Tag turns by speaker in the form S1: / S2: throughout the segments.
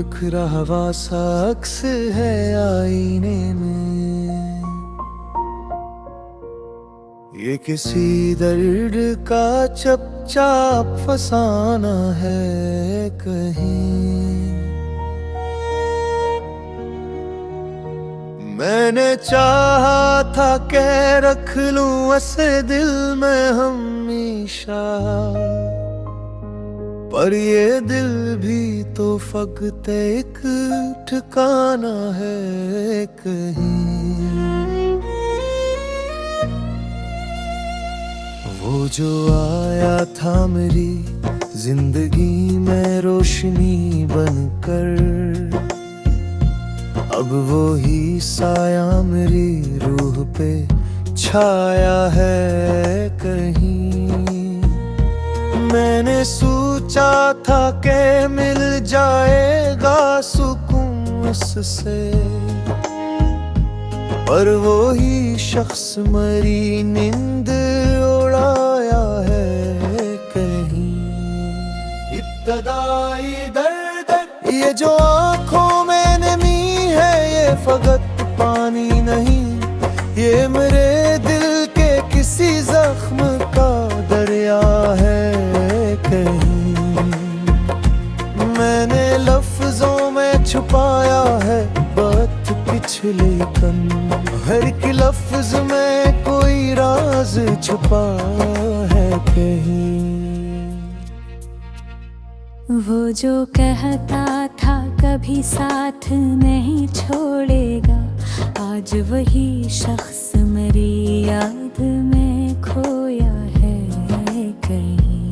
S1: बिखरा हुआ सा अक्स है आईने में। ये किसी दर्द का चुपचाप फसाना है कहीं। मैंने चाहा था कि रख लूं ऐसे दिल में हमेशा, पर ये दिल भी तो फकत एक ठिकाना है कहीं। वो जो आया था मेरी जिंदगी में रोशनी बनकर, अब वो ही साया मेरी रूह पे छाया है कहीं। मैंने सोचा था कि मिल जाएगा सुकून इससे, पर वो ही शख्स मरी नींद उड़ाया है कहीं। इब्तदाई दर्द ये जो आँखों में नमी है, ये फकत पानी नहीं, ये मेरे दिल के किसी जख्म का दरिया है कहीं। मैंने लफ्जों में छुपाया है बात पिछले कन, हर एक लफ्ज में कोई राज छुपा है कहीं।
S2: वो जो कहता था कभी साथ नहीं छोड़ेगा, आज वही शख्स मेरी याद में खोया है कहीं।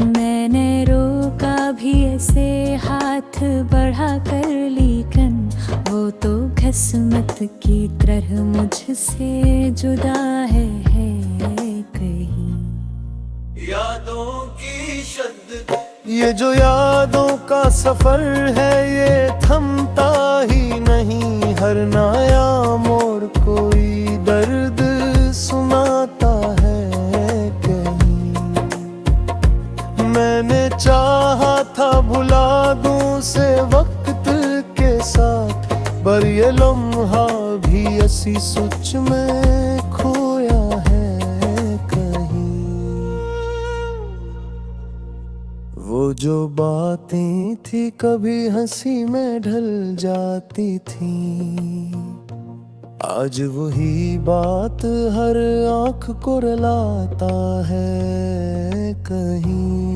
S2: मैंने रोका भी ऐसे हाथ बढ़ा कर, लेकिन वो तो किस्मत की तरह मुझसे जुदा है कहीं।
S1: यादों की शद्दत ये जो यादों का सफर है, ये थमता ही नहीं, हर नया मोड़ कोई दर्द सुनाता है कहीं। मैंने चाहा था भुला दूं से वक्त के साथ, पर ये लम्हा भी ऐसी सोच में खोया है कहीं। वो जो बातें थी कभी हंसी में ढल जाती थी, आज वही बात हर आँख को रुलाता है कहीं।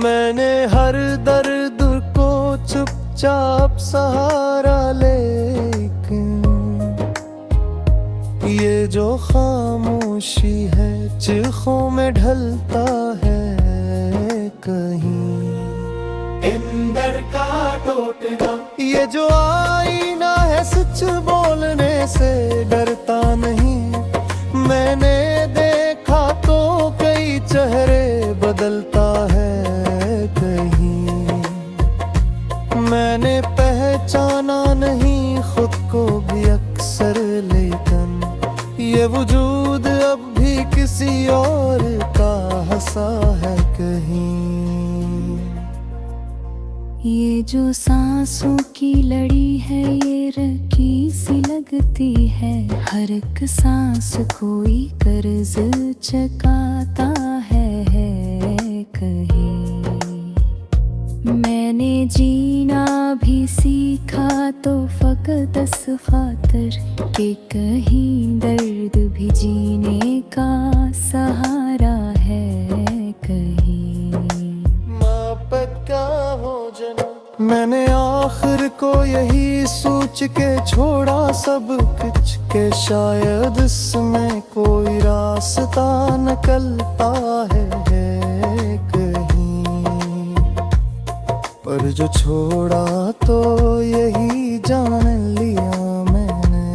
S1: मैंने हर दर्द को चुपचाप सहारा, लेकिन ये जो खामोशी है चिखों में ढलता है कहीं। इंदर का टूटना ये जो आईना है, सच बोलने से डरता नहीं। मैंने देखा तो कई चेहरे बदलता है कहीं। मैंने पहचाना नहीं खुद को भी अक्सर, लेकिन ये वजूद अब भी किसी और का हंसा है कहीं।
S2: ये जो सांसों की लड़ी है, ये रखी सी लगती है, हर एक सांस कोई कर्ज चुकाता है कहीं। मैंने जीना भी सीखा तो फकत इस खातिर कि कहीं दर्द भी जीने का सहारा है कहीं।
S1: क्या हो जना मैंने आखिर को यही सोच के छोड़ा सब कुछ, के शायद इसमें कोई रास्ता निकलता है कहीं। पर जो छोड़ा तो यही जान लिया मैंने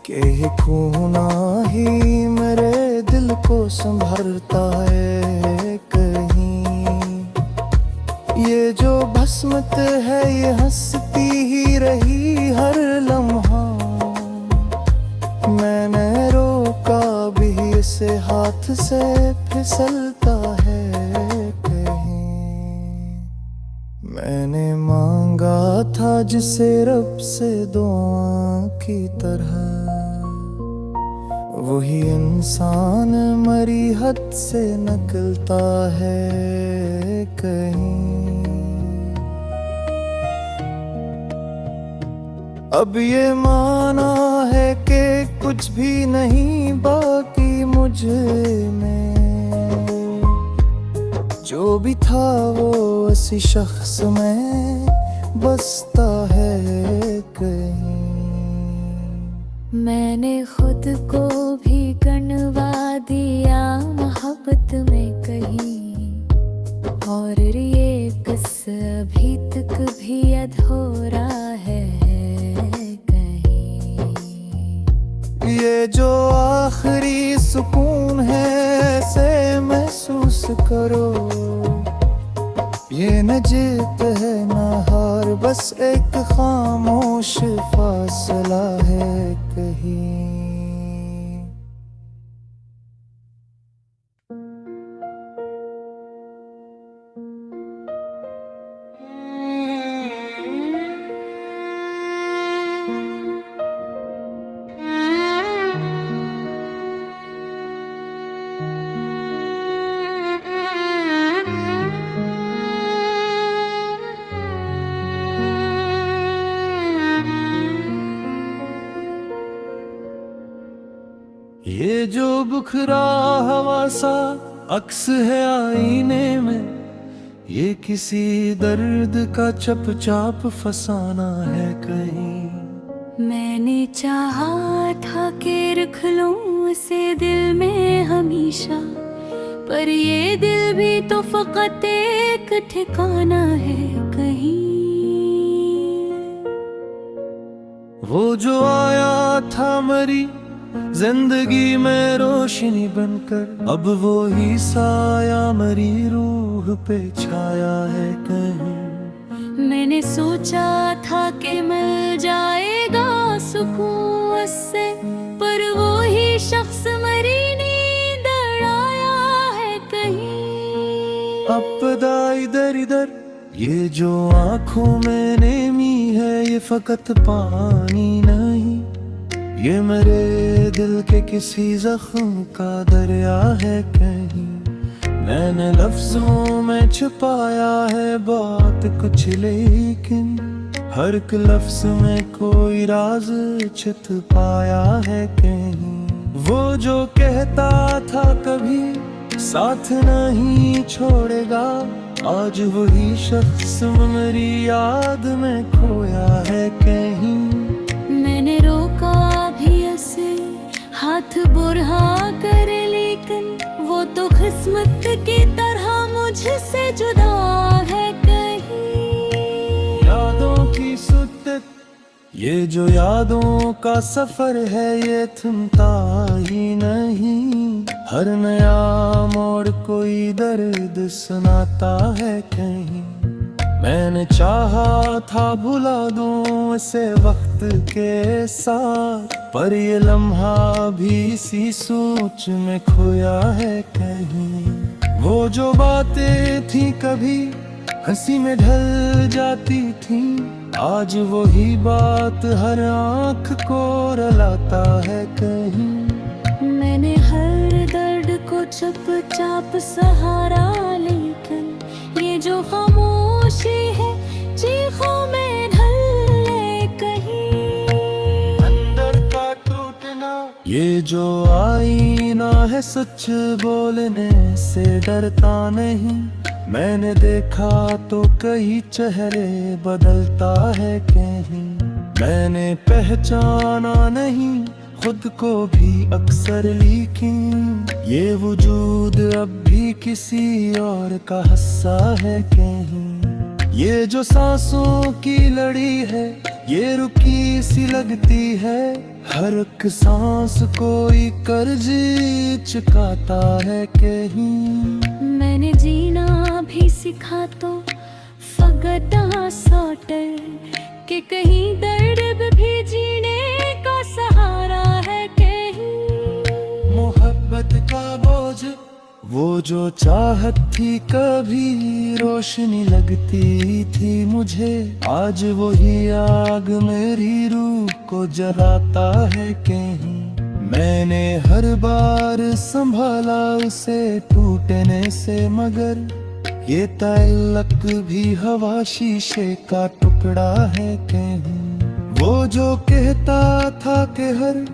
S1: कि खोना ही मेरे दिल को संभरता है कहीं। ये जो भस्मत है ये हंसती ही रही हर लम्हा, मैंने रोका भी इस जैसे हाथ से फिसलता है कहीं। मैंने मांगा था जिसे रब से दुआ की तरह, वही इंसान मरी हद से निकलता है कहीं। अब ये माना है कि कुछ भी नहीं बाकी मुझ में, जो भी था वो उसी शख्स में बसता है कहीं।
S2: मैंने खुद को भी गनवा दिया मोहब्बत में कहीं, और ये किस्सा अभी तक भी अधूरा है कहीं।
S1: ये जो आखिरी सुकून है ऐसे महसूस करो, ये न जीत है न हार, बस एक खामोश फासला है कहीं। ये जो बुखरा हवा सा अक्स है आईने में, ये किसी दर्द का चपचाप फसाना है कहीं।
S2: मैंने चाहा था कि रख लूं उसे दिल में हमेशा, पर ये दिल भी तो फकत एक ठिकाना है कहीं।
S1: वो जो आया था मरी जिंदगी में रोशनी बनकर, अब वो ही साया मरी रूह पे छाया है कहीं।
S2: मैंने सोचा था कि मिल जाएगा सुकून उससे, पर वो ही शख्स मरी नींद आया है कहीं।
S1: अपदा इधर इधर ये जो आंखों में नेमी है, ये फकत पानी नहीं, ये मेरे दिल के किसी जख्म का दरिया है कहीं। मैंने लफ्जों में छुपाया है बात कुछ, लेकिन हर एक लफ्ज में कोई राज छिप पाया है कहीं। वो जो कहता था कभी साथ नहीं छोड़ेगा, आज वही शख्स मेरी याद में खोया है कहीं।
S2: मैंने रोका भी उसे हाथ बुढ़ा कर, लेकिन वो तो किस्मत की तरह मुझसे जुदा है कहीं।
S1: यादों की सुद्दत ये जो यादों का सफर है, ये थमता ही नहीं। हर नया मोड़ कोई दर्द सुनाता है कहीं। मैंने चाहा था भुला दूं इसे वक्त के साथ, पर ये लम्हा भी इसी सोच में खोया है कहीं। वो जो बातें थी कभी हंसी में ढल जाती थी, आज वही बात हर आंख को रुलाता है कहीं।
S2: मैंने हर दर्द को चुपचाप सहारा, लेकिन ये जो खामोशी है चीखों में ढले कहीं।
S1: अंदर का टूटना ये जो आईना है, सच बोलने से डरता नहीं। मैंने देखा तो कई चेहरे बदलता है कहीं। मैंने पहचाना नहीं खुद को भी अक्सर, लेकिन ये वजूद अब भी किसी और का हिस्सा है कहीं। ये जो सांसों की लड़ी है, ये रुकी सी लगती है। हर एक सांस कोई कर्ज चुकाता है कहीं।
S2: मैंने जीना भी सीखा तो फगदा सौटर कि कहीं दर्द भी जीने का सहारा है कहीं।
S1: मोहब्बत का जो चाहत थी कभी रोशनी लगती थी मुझे, आज वही आग मेरी रूह को जलाता है कहीं। मैंने हर बार संभाला उसे टूटने से, मगर ये ताल्लुक भी हवा शीशे का टुकड़ा है कहीं। वो जो कहता था कि हर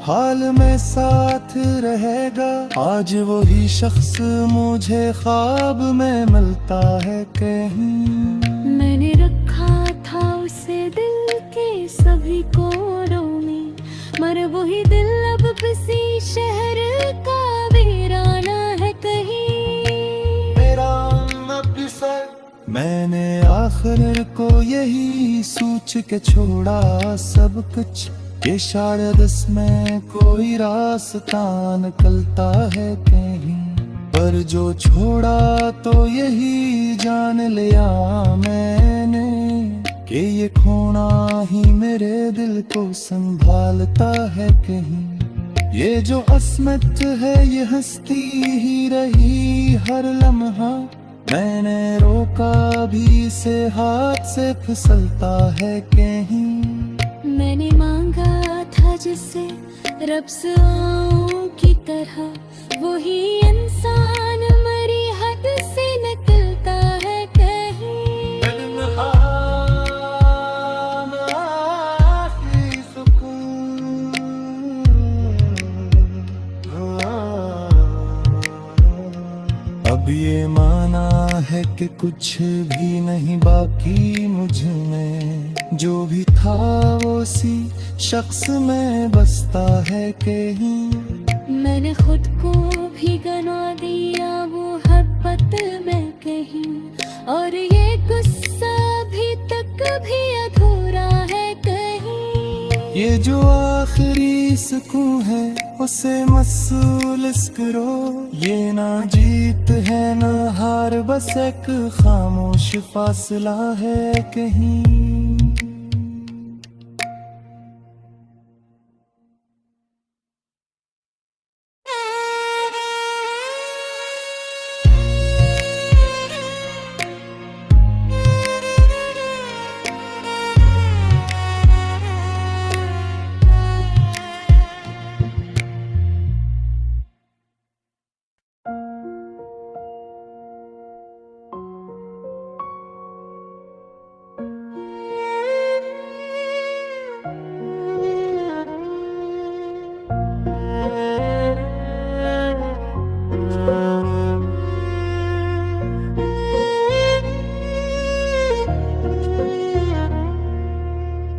S1: हाल में साथ रहेगा, आज वही शख्स मुझे ख्वाब में मिलता है कहीं।
S2: मैंने रखा था उसे दिल के सभी कोनों में, मगर वही दिल अब किसी शहर का वीराना है कहीं।
S1: मेरा अमृतसर। मैंने आखिर को यही सोच के छोड़ा सब कुछ, ये शायद इसमें कोई रास्ता निकलता है कहीं। पर जो छोड़ा तो यही जान लिया मैंने कि ये खोना ही मेरे दिल को संभालता है कहीं। ये जो अस्मत है ये हंसती ही रही हर लम्हा, मैंने रोका भी इसे हाथ से फिसलता है कहीं।
S2: मैंने मांगा था जिसे रब से आऊं की तरह, वही इंसान मरी हद से निकलता है कहीं। अब ये माना है कि कुछ भी नहीं बाकी मुझ में, जो भी था वो सी शख्स में बसता है कहीं। मैंने खुद को भी गना दिया वो मोहब्बत में कहीं, और ये गुस्सा भी तक भी अधूरा है कहीं।
S1: ये जो आखिरी सुकून है उसे महसूल करो, ये ना जीत है ना हार, बस एक खामोश फासला है कहीं।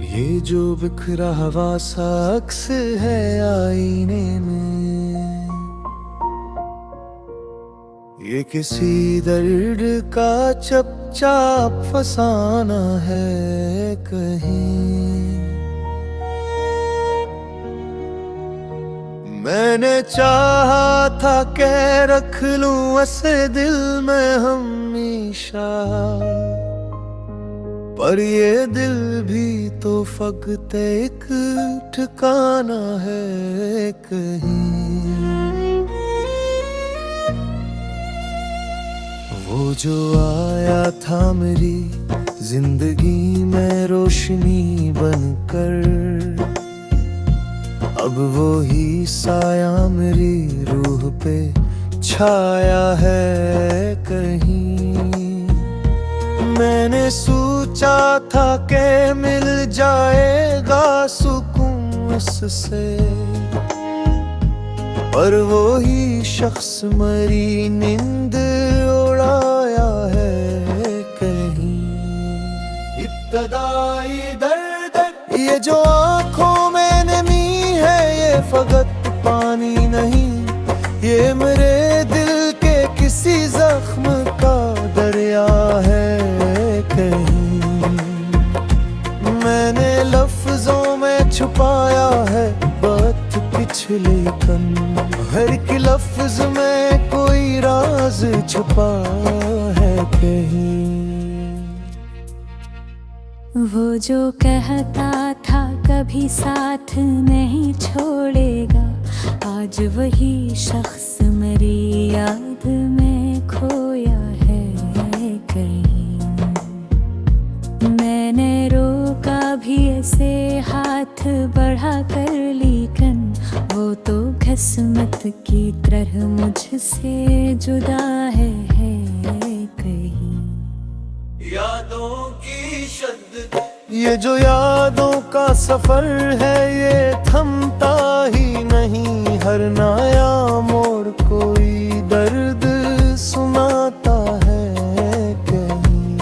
S1: ये जो बिखरा हवा सा अक्स है आईने में, ये किसी दर्द का चुपचाप फसाना है कहीं। मैंने चाहा था कि रख लूं ऐसे दिल में हमेशा, पर ये दिल भी तो फकत एक ठिकाना है कहीं। वो जो आया था मेरी जिंदगी में रोशनी बनकर, अब वो ही साया मेरी रूह पे छाया है कहीं। मैंने सोचा था कि मिल जाएगा सुकून इससे, पर वो ही शख्स मरी नींद उड़ाया है कहीं। इब्तदाई दर्द ये जो आँखों में नमी है, ये फकत पानी नहीं, ये मेरे दिल के किसी जख्म का दरिया है कहीं। मैंने लफ्जों में छुपाया है बात पिछले कन, हर एक लफ्ज में कोई राज छुपा है कहीं।
S2: वो जो कहता था कभी साथ नहीं छोड़ेगा, आज वही शख्स मेरी याद में खोया है कहीं। मैंने रोका भी ऐसे हाथ बढ़ा कर, लेकिन वो तो किस्मत की तरह मुझसे जुदा है कहीं।
S1: यादों की शद्दत, ये जो यादों का सफर है ये थमता ही नहीं। हर नया मोड़ कोई दर्द सुनाता है कहीं।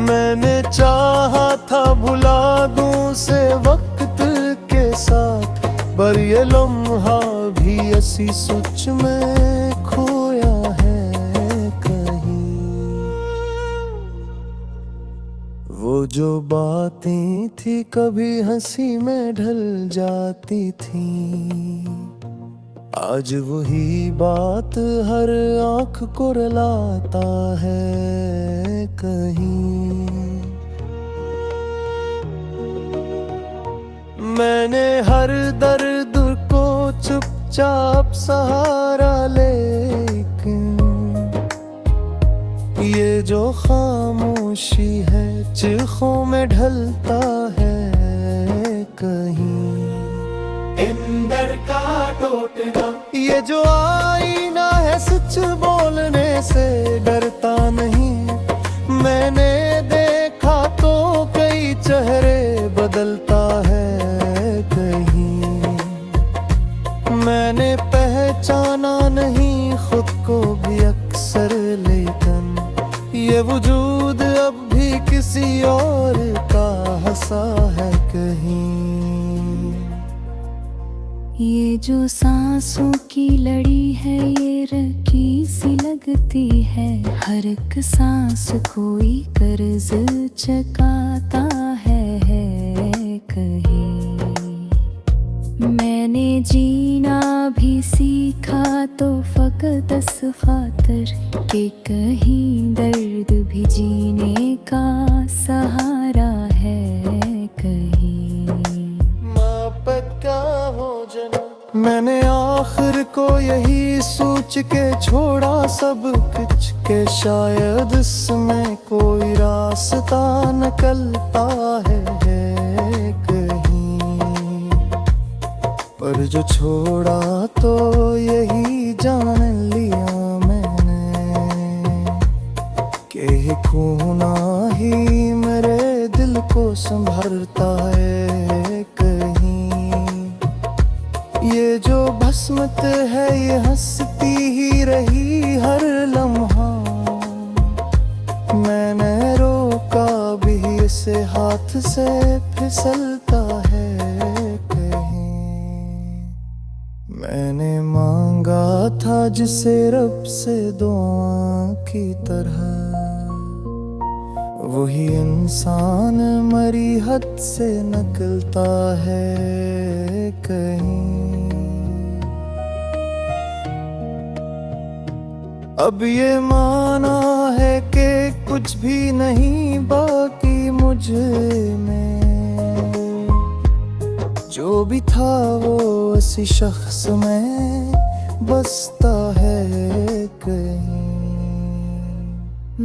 S1: मैंने चाहा था भुला दूं से वक्त के साथ, पर ये लम्हा भी ऐसी सोच में खोया है कहीं। वो जो बातें थी कभी हंसी में ढल जाती थी, आज वही बात हर आंख को रुलाता है कहीं। मैंने हर दर्द को चुपचाप सहारा, लेकिन ये जो खामोशी है चिखों में ढलता है कहीं। इंदर का टूटना, ये जो आईना है सच बोलने से डरता नहीं। मैंने देखा तो कई चेहरे बदलता है कहीं। मैंने पहचाना नहीं खुद को भी अक्सर, लेकिन ये वजूद अब भी किसी और का हंसा है कहीं।
S2: ये जो सांसों की लड़ी है ये रकी सी लगती है। हर एक सांस कोई कर्ज चकाता है कहीं। मैंने जीना भी सीखा तो फकत इस खातिर कि कहीं दर्द भी जीने का सहारा है कहीं।
S1: मोहब्बत का हो जना, मैंने आखिर को यही सोच के छोड़ा सब कुछ, के शायद इसमें कोई रास्ता निकलता है कहीं। पर जो छोड़ा तो यही जान लिया मैंने कि खूना ही मेरे दिल को संभरता है कहीं। ये जो भस्मत है ये हंसती ही रही हर लम्हा। मैंने रोका भी इसे हाथ से फिसलता है कहीं। मैंने मांगा था जिसे रब से दुआ की तरह, वही इंसान मरी हद से निकलता है कहीं। अब ये माना है कि कुछ भी नहीं बाकी मुझ में, जो भी था वो उसी शख्स में बसता है कहीं।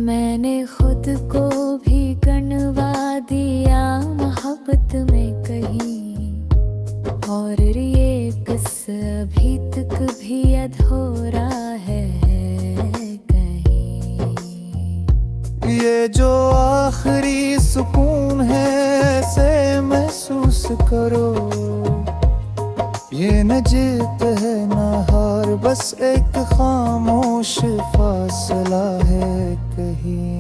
S2: मैंने खुद को भी गनवा दिया मोहब्बत में कहीं, और ये किस्सा अभी तक भी अधूरा है कहीं।
S1: ये जो आखिरी सुकून है ऐसे महसूस करो, ये न जीत है न हार, बस एक खामोश फासला है कहीं।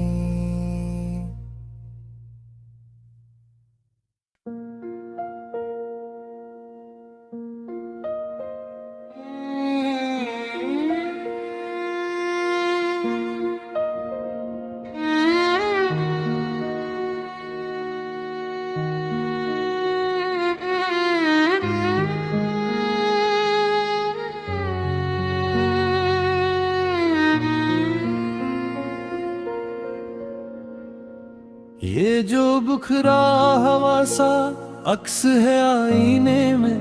S1: ये जो बुखरा हवा सा अक्स है आईने में,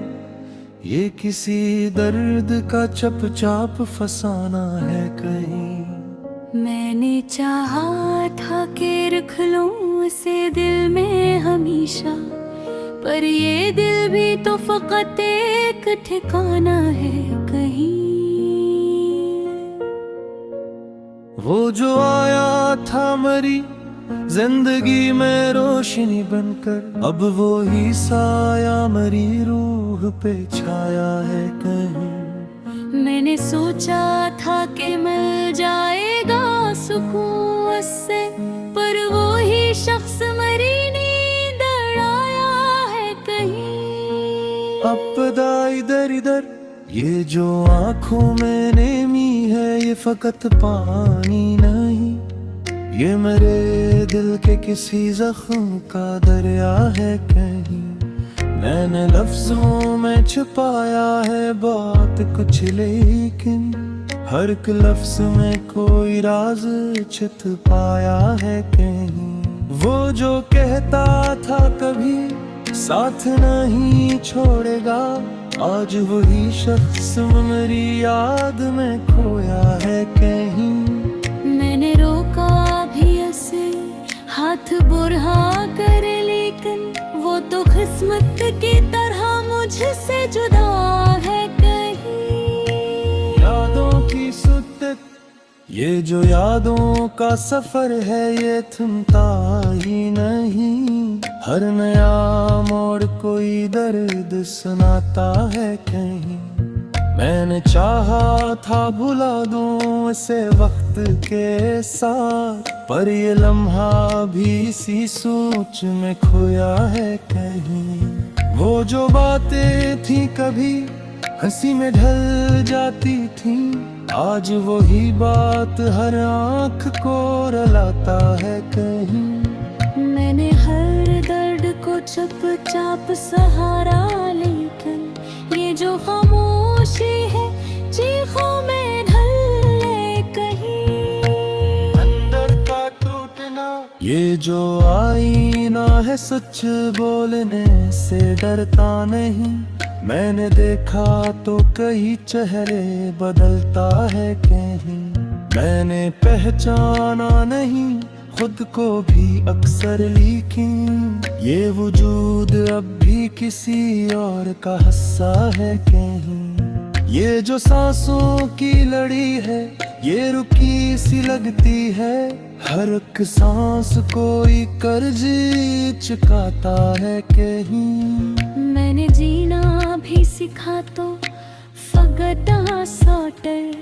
S1: ये किसी दर्द का चपचाप फसाना है कहीं।
S2: मैंने चाहा था कि रख लूं उसे दिल में हमेशा, पर ये दिल भी तो फकत एक ठिकाना है कहीं।
S1: वो जो आया था मरी जिंदगी में रोशनी बनकर, अब वो ही साया मरी रूह पे छाया है कहीं।
S2: मैंने सोचा था कि मिल जाएगा सुकून उससे, पर वो ही शख्स मरी नींद आया है कहीं।
S1: अब पदा इधर इधर ये जो आंखों में नेमी है, ये फकत पानी नहीं, ये मेरे दिल के किसी जख्म का दरिया है कहीं। मैंने लफ्जों में छुपाया है बात कुछ, लेकिन हर एक लफ्ज में कोई राज छिप पाया है कहीं। वो जो कहता था कभी साथ नहीं छोड़ेगा, आज वही शख्स मेरी याद में खोया है कहीं।
S2: मैंने रोका भी ऐसे हाथ बुरहा कर, लेकिन वो तो किस्मत की तरह मुझसे जुदा है कहीं।
S1: यादों की सुद्दत, ये जो यादों का सफर है, ये थमता ही नहीं। हर नया मोड़ कोई दर्द सुनाता है कहीं। मैंने चाहा था भुला दूं इसे वक्त के साथ, पर ये लम्हा भी इसी सोच में खोया है कहीं। वो जो बातें थी कभी हंसी में ढल जाती थी, आज वही बात हर आंख को रुलाता है कहीं।
S2: मैंने हर दर्द को चुपचाप सहारा, लेकिन ये जो खामोशी है चीखों में ढले कहीं।
S1: अंदर का टूटना, ये जो आईना है सच बोलने से डरता नहीं। मैंने देखा तो कई चेहरे बदलता है कहीं। मैंने पहचाना नहीं खुद को भी अक्सर, लेकिन ये वजूद अब भी किसी और का हिस्सा है कहीं। ये जो सांसों की लड़ी है, ये रुकी सी लगती है, हर एक सांस कोई कर्ज चुकाता है कहीं।
S2: मैंने जीना भी सीखा तो फकत सौटर,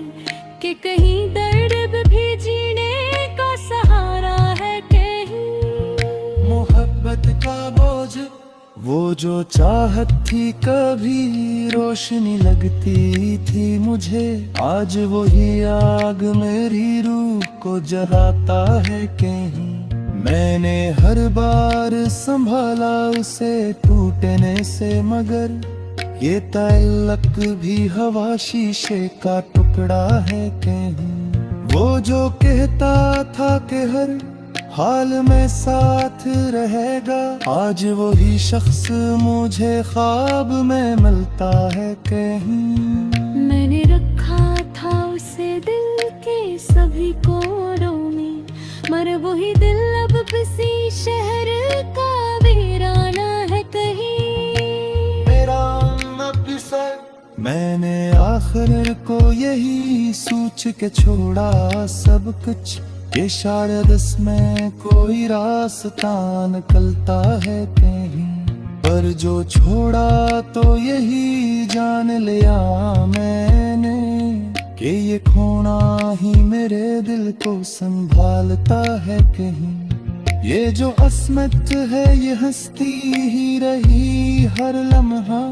S2: कि कहीं दर्द भी जीने का सहारा है कहीं।
S1: मोहब्बत का बोझ, वो जो चाहत थी कभी रोशनी लगती थी मुझे, आज वही आग मेरी रूह को जलाता है कहीं। मैंने हर बार संभाला उसे टूटने से, मगर ये ताल्लुक भी हवा शीशे का टुकड़ा है कहीं। वो जो कहता था कि हर हाल में साथ रहेगा, आज वही शख्स मुझे ख्वाब में मिलता है कहीं।
S2: मैंने रखा था उसे दिल के सभी कोनों में, मगर वही दिल अब किसी शहर का वीराना है कहीं।
S1: मैंने आखिर को यही सोच के छोड़ा सब कुछ, कि शायद इसमें कोई रास्ता निकलता है कहीं। पर जो छोड़ा तो यही जान लिया मैंने, कि ये खोना ही मेरे दिल को संभालता है कहीं। ये जो अस्मत है ये हंसती ही रही हर लम्हा,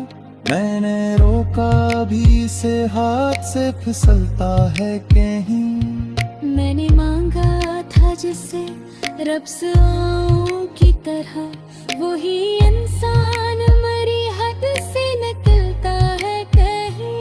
S1: मैंने रोका भी इसे हाथ से फिसलता है कहीं।
S2: मैंने मांगा था जिसे रब से आऊं की तरह, वही इंसान मरी हद से निकलता है कहीं।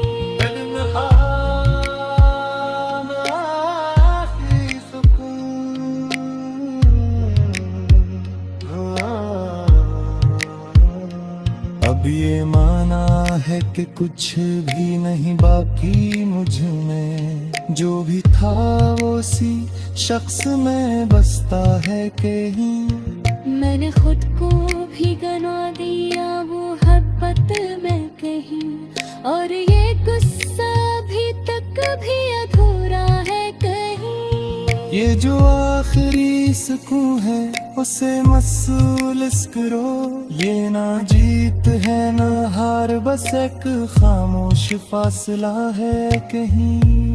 S1: अब ये माना है कि कुछ भी नहीं बाकी मुझ में, जो भी था वो सी शख्स में बसता है कहीं।
S2: मैंने खुद को भी गना दिया मोहब्बत में कहीं, और ये गुस्सा भी तक भी अधूरा है कहीं।
S1: ये जो आखिरी सुकून है उसे महसूस करो, ये ना जीत है ना हार, बस एक खामोश फासला है कहीं।